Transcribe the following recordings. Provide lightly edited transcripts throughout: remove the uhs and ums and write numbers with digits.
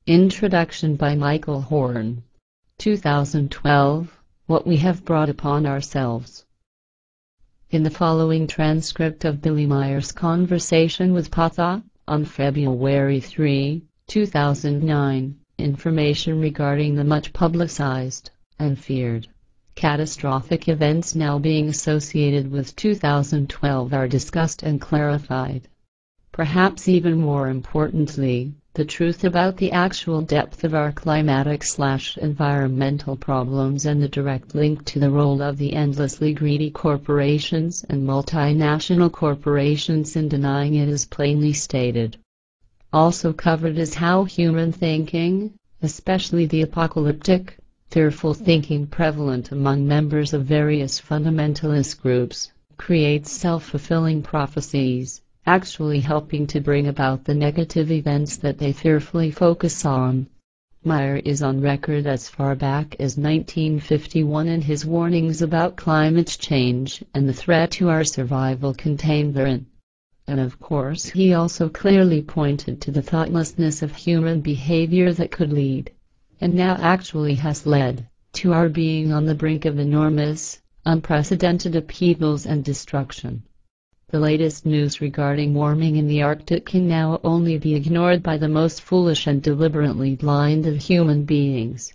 Introduction by Michael Horn. 2012, What We Have Brought Upon Ourselves. In the following transcript of Billy Meier's conversation with Patha, on February 3, 2009, information regarding the much publicized and feared catastrophic events now being associated with 2012 are discussed and clarified. Perhaps even more importantly, the truth about the actual depth of our climatic/environmental problems and the direct link to the role of the endlessly greedy corporations and multinational corporations in denying it is plainly stated. Also covered is how human thinking, especially the apocalyptic, fearful thinking prevalent among members of various fundamentalist groups, creates self-fulfilling prophecies, actually helping to bring about the negative events that they fearfully focus on. Meier is on record as far back as 1951 in his warnings about climate change and the threat to our survival contained therein. And of course he also clearly pointed to the thoughtlessness of human behavior that could lead, and now actually has led, to our being on the brink of enormous, unprecedented upheavals and destruction. The latest news regarding warming in the Arctic can now only be ignored by the most foolish and deliberately blind of human beings.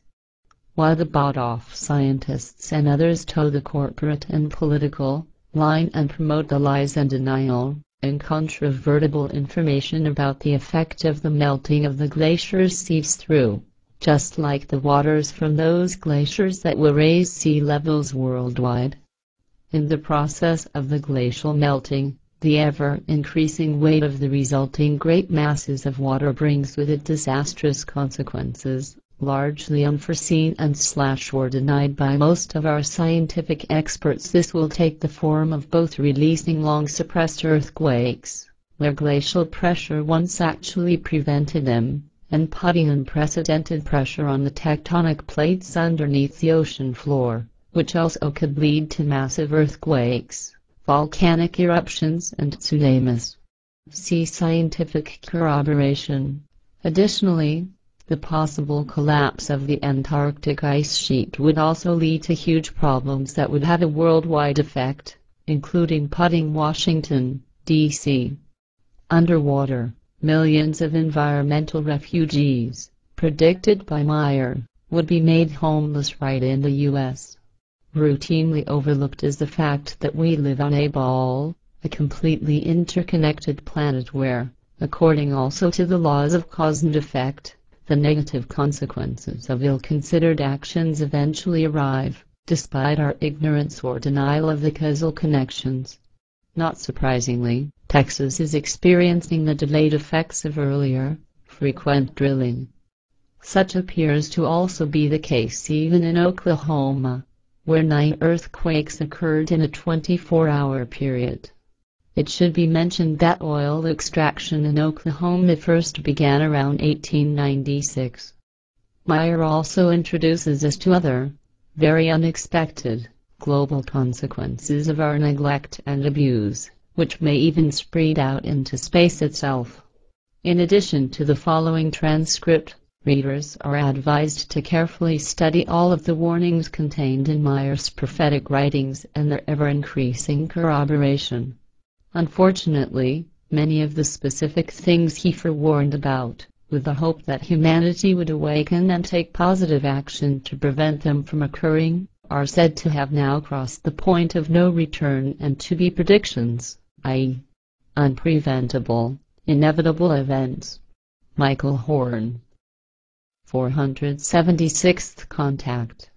While the bought-off scientists and others toe the corporate and political line and promote the lies and denial, incontrovertible information about the effect of the melting of the glaciers seeps through, just like the waters from those glaciers that will raise sea levels worldwide. In the process of the glacial melting, the ever-increasing weight of the resulting great masses of water brings with it disastrous consequences, largely unforeseen and/or denied by most of our scientific experts. This will take the form of both releasing long-suppressed earthquakes, where glacial pressure once actually prevented them, and putting unprecedented pressure on the tectonic plates underneath the ocean floor, which also could lead to massive earthquakes, volcanic eruptions and tsunamis. See scientific corroboration. Additionally, the possible collapse of the Antarctic ice sheet would also lead to huge problems that would have a worldwide effect, including putting Washington, D.C. underwater. Millions of environmental refugees, predicted by Meier, would be made homeless right in the U.S. Routinely overlooked is the fact that we live on a ball, a completely interconnected planet where, according also to the laws of cause and effect, the negative consequences of ill-considered actions eventually arrive, despite our ignorance or denial of the causal connections. Not surprisingly, Texas is experiencing the delayed effects of earlier, frequent drilling. Such appears to also be the case even in Oklahoma, where 9 earthquakes occurred in a 24-hour period. It should be mentioned that oil extraction in Oklahoma first began around 1896. Meier also introduces us to other, very unexpected, global consequences of our neglect and abuse, which may even spread out into space itself. In addition to the following transcript, readers are advised to carefully study all of the warnings contained in Meier's prophetic writings and their ever-increasing corroboration. Unfortunately, many of the specific things he forewarned about, with the hope that humanity would awaken and take positive action to prevent them from occurring, are said to have now crossed the point of no return and to be predictions, i.e., unpreventable, inevitable events. Michael Horn. 476th Contact.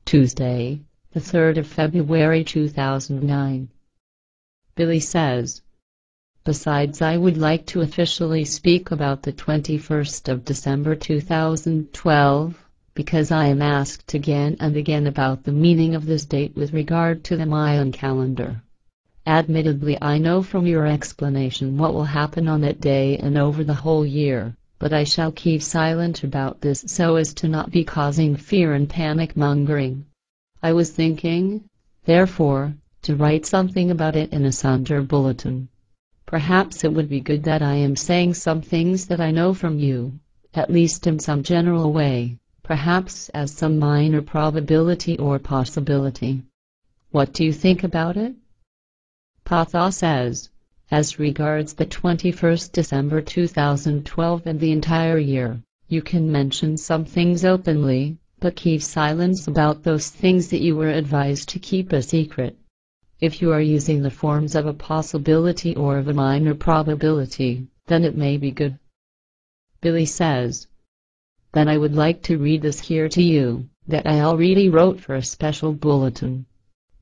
Tuesday, the 3rd of February 2009. Billy says, besides, I would like to officially speak about the 21st of December 2012, because I am asked again and again about the meaning of this date with regard to the Mayan calendar. Admittedly, I know from your explanation what will happen on that day and over the whole year, but I shall keep silent about this so as to not be causing fear and panic-mongering. I was thinking, therefore, to write something about it in a Sunday bulletin. Perhaps it would be good that I am saying some things that I know from you, at least in some general way, perhaps as some minor probability or possibility. What do you think about it? Patha says, as regards the 21st December 2012 and the entire year, you can mention some things openly, but keep silence about those things that you were advised to keep a secret. If you are using the forms of a possibility or of a minor probability, then it may be good. Billy says, then I would like to read this here to you, that I already wrote for a special bulletin.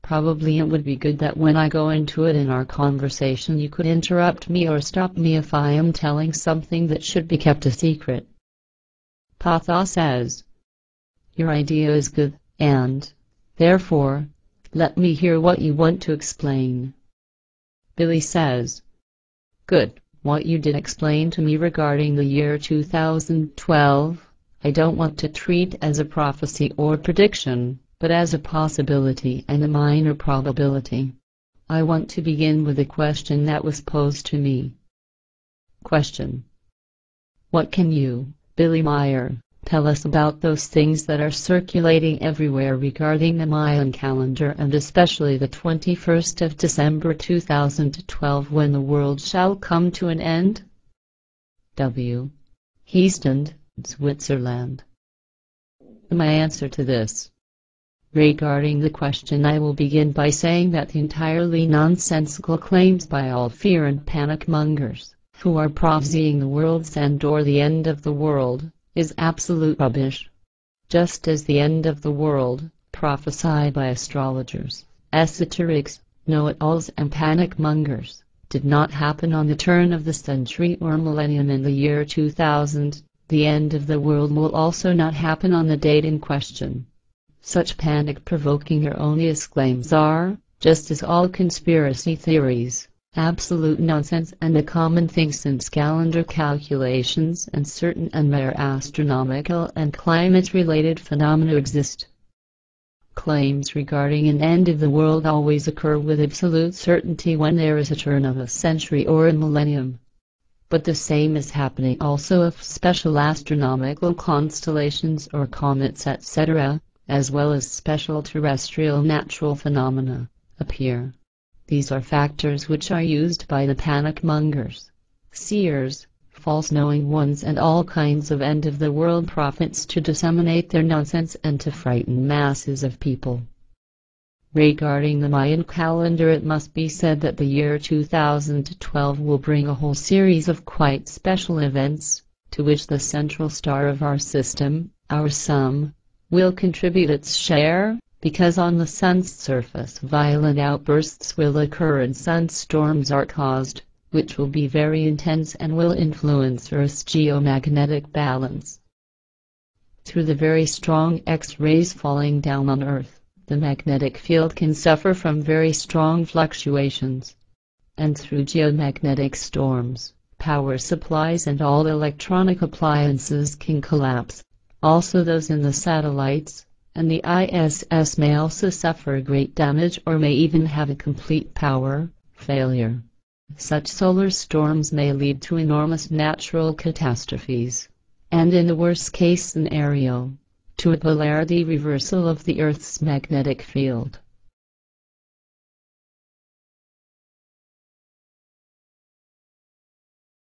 Probably it would be good that when I go into it in our conversation you could interrupt me or stop me if I am telling something that should be kept a secret. Patha says, your idea is good, and, therefore, let me hear what you want to explain. Billy says, good, what you did explain to me regarding the year 2012, I don't want to treat as a prophecy or prediction, but as a possibility and a minor probability. I want to begin with a question that was posed to me. Question. What can you, Billy Meier, tell us about those things that are circulating everywhere regarding the Mayan calendar and especially the 21st of December 2012 when the world shall come to an end? W. Heaston, Switzerland. My answer to this. Regarding the question, I will begin by saying that the entirely nonsensical claims by all fear and panic mongers, who are prophesying the world's end or the end of the world, is absolute rubbish. Just as the end of the world, prophesied by astrologers, esoterics, know-it-alls and panic mongers, did not happen on the turn of the century or millennium in the year 2000, the end of the world will also not happen on the date in question. Such panic-provoking erroneous claims are, just as all conspiracy theories, absolute nonsense and a common thing since calendar calculations and certain unmeasured astronomical and climate-related phenomena exist. Claims regarding an end of the world always occur with absolute certainty when there is a turn of a century or a millennium. But the same is happening also if special astronomical constellations or comets etc., as well as special terrestrial natural phenomena, appear. These are factors which are used by the panic mongers, seers, false knowing ones and all kinds of end-of-the-world prophets to disseminate their nonsense and to frighten masses of people. Regarding the Mayan calendar, it must be said that the year 2012 will bring a whole series of quite special events, to which the central star of our system, our sun, will contribute its share, because on the sun's surface violent outbursts will occur and sunstorms are caused, which will be very intense and will influence Earth's geomagnetic balance. Through the very strong X-rays falling down on Earth, the magnetic field can suffer from very strong fluctuations. And through geomagnetic storms, power supplies and all electronic appliances can collapse, also those in the satellites, and the ISS may also suffer great damage or may even have a complete power failure. Such solar storms may lead to enormous natural catastrophes, and in the worst case scenario, to a polarity reversal of the Earth's magnetic field.